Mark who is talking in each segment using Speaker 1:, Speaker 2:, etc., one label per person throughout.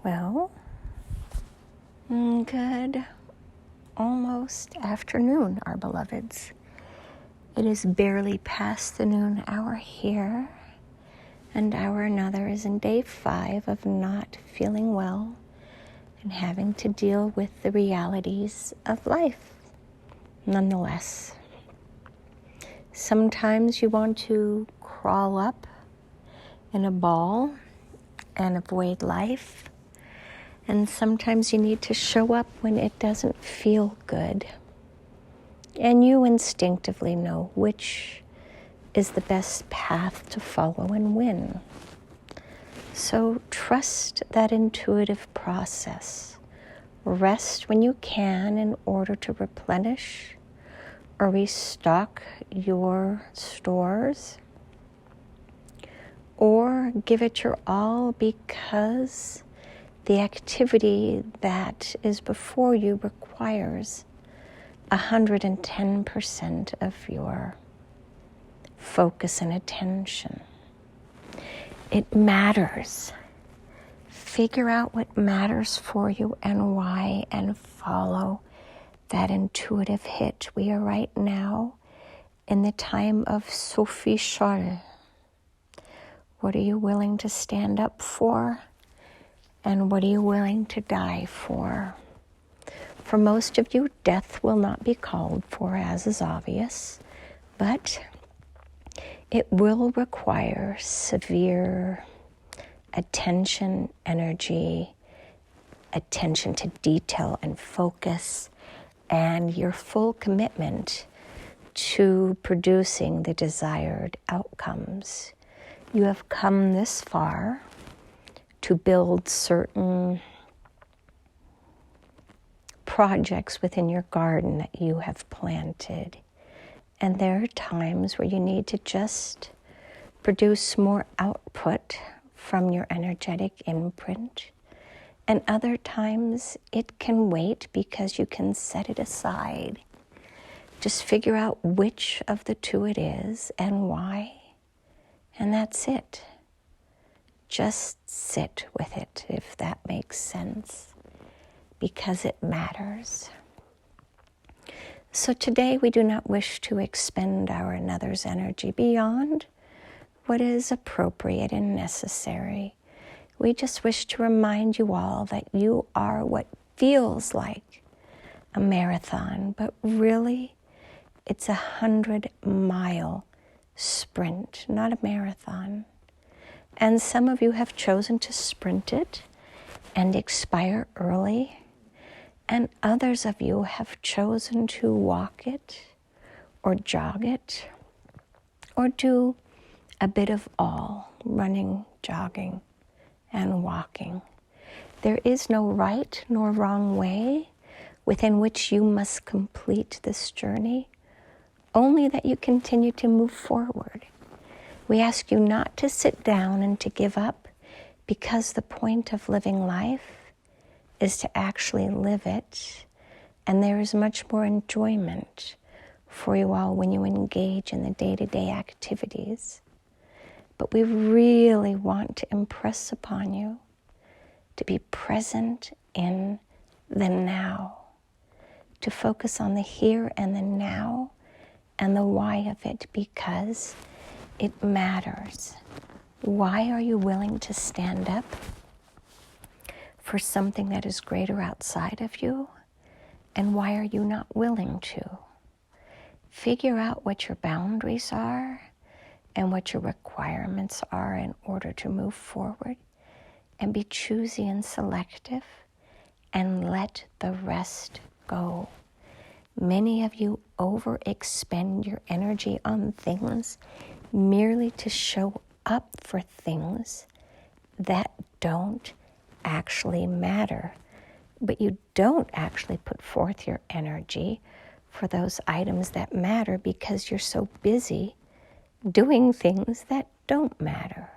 Speaker 1: Well, good almost afternoon, our beloveds. It is barely past the noon hour here, and our another is in day 5 of not feeling well and having to deal with the realities of life. Nonetheless, sometimes you want to crawl up in a ball and avoid life. And sometimes you need to show up when it doesn't feel good. And you instinctively know which is the best path to follow and win. So trust that intuitive process. Rest when you can in order to replenish or restock your stores. Or give it your all because the activity that is before you requires 110% of your focus and attention. It matters. Figure out what matters for you and why, and follow that intuitive hit. We are right now in the time of Sophie Scholl. What are you willing to stand up for? And what are you willing to die for? For most of you, death will not be called for, as is obvious, but it will require severe attention, energy, attention to detail and focus, and your full commitment to producing the desired outcomes. You have come this far to build certain projects within your garden that you have planted. And there are times where you need to just produce more output from your energetic imprint. And other times it can wait because you can set it aside. Just figure out which of the two it is and why. And that's it. Just sit with it, if that makes sense, because it matters. So today we do not wish to expend our another's energy beyond what is appropriate and necessary. We just wish to remind you all that you are what feels like a marathon, but really it's 100-mile sprint, not a marathon. And some of you have chosen to sprint it and expire early. And others of you have chosen to walk it or jog it or do a bit of all, running, jogging, and walking. There is no right nor wrong way within which you must complete this journey, only that you continue to move forward. We ask you not to sit down and to give up, because the point of living life is to actually live it. And there is much more enjoyment for you all when you engage in the day-to-day activities. But we really want to impress upon you to be present in the now, to focus on the here and the now and the why of it, because it matters. Why are you willing to stand up for something that is greater outside of you? And why are you not willing to? Figure out what your boundaries are and what your requirements are in order to move forward, and be choosy and selective, and let the rest go. Many of you overexpend your energy on things merely to show up for things that don't actually matter. But you don't actually put forth your energy for those items that matter because you're so busy doing things that don't matter.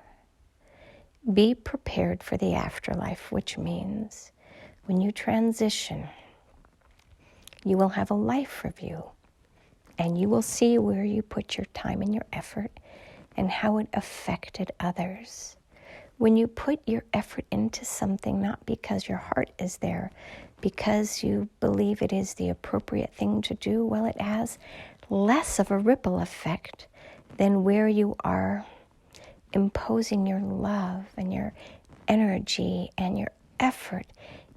Speaker 1: Be prepared for the afterlife, which means when you transition, you will have a life review, and you will see where you put your time and your effort and how it affected others. When you put your effort into something, not because your heart is there, because you believe it is the appropriate thing to do, well, it has less of a ripple effect than where you are imposing your love and your energy and your effort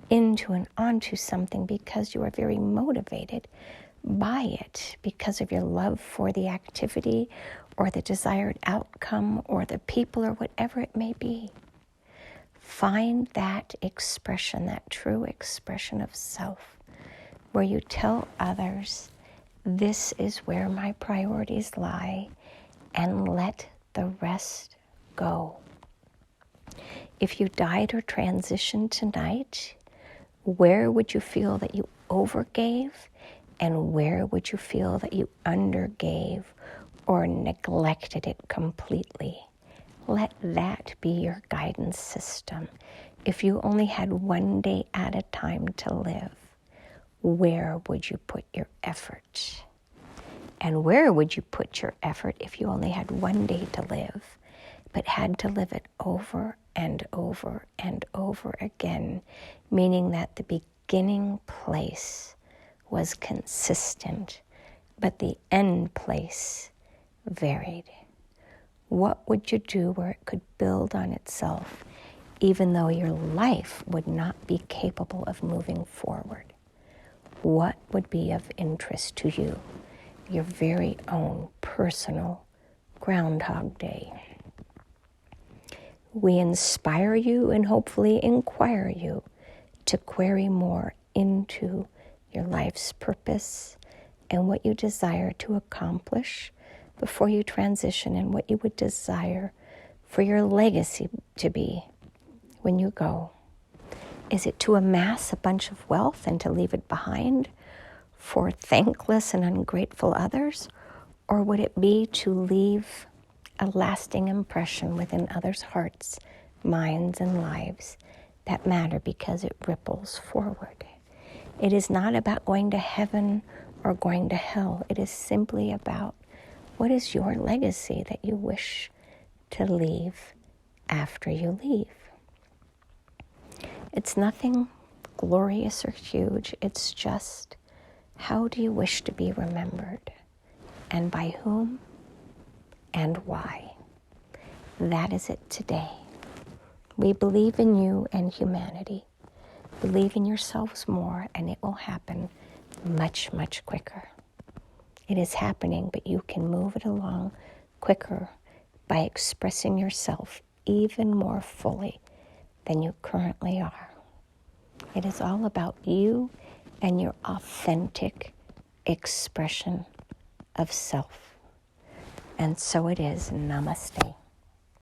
Speaker 1: into and onto something because you are very motivated by it, because of your love for the activity or the desired outcome or the people or whatever it may be. Find that expression, that true expression of self, where you tell others, this is where my priorities lie, and let the rest go. If you died or transitioned tonight, where would you feel that you overgave, and where would you feel that you undergave or neglected it completely? Let that be your guidance system. If you only had one day at a time to live, where would you put your effort? And where would you put your effort if you only had one day to live, but had to live it over and over and over again, meaning that the beginning place was consistent, but the end place varied? What would you do where it could build on itself, even though your life would not be capable of moving forward? What would be of interest to you, your very own personal Groundhog Day? We inspire you and hopefully inquire you to query more into your life's purpose and what you desire to accomplish before you transition, and what you would desire for your legacy to be when you go. Is it to amass a bunch of wealth and to leave it behind for thankless and ungrateful others? Or would it be to leave a lasting impression within others' hearts, minds, and lives that matter because it ripples forward? It is not about going to heaven or going to hell. It is simply about, what is your legacy that you wish to leave after you leave? It's nothing glorious or huge. It's just, how do you wish to be remembered? And by whom? And why? That is it today. We believe in you and humanity. Believe in yourselves more, and it will happen much, much quicker. It is happening, but you can move it along quicker by expressing yourself even more fully than you currently are. It is all about you and your authentic expression of self. And so it is. Namaste.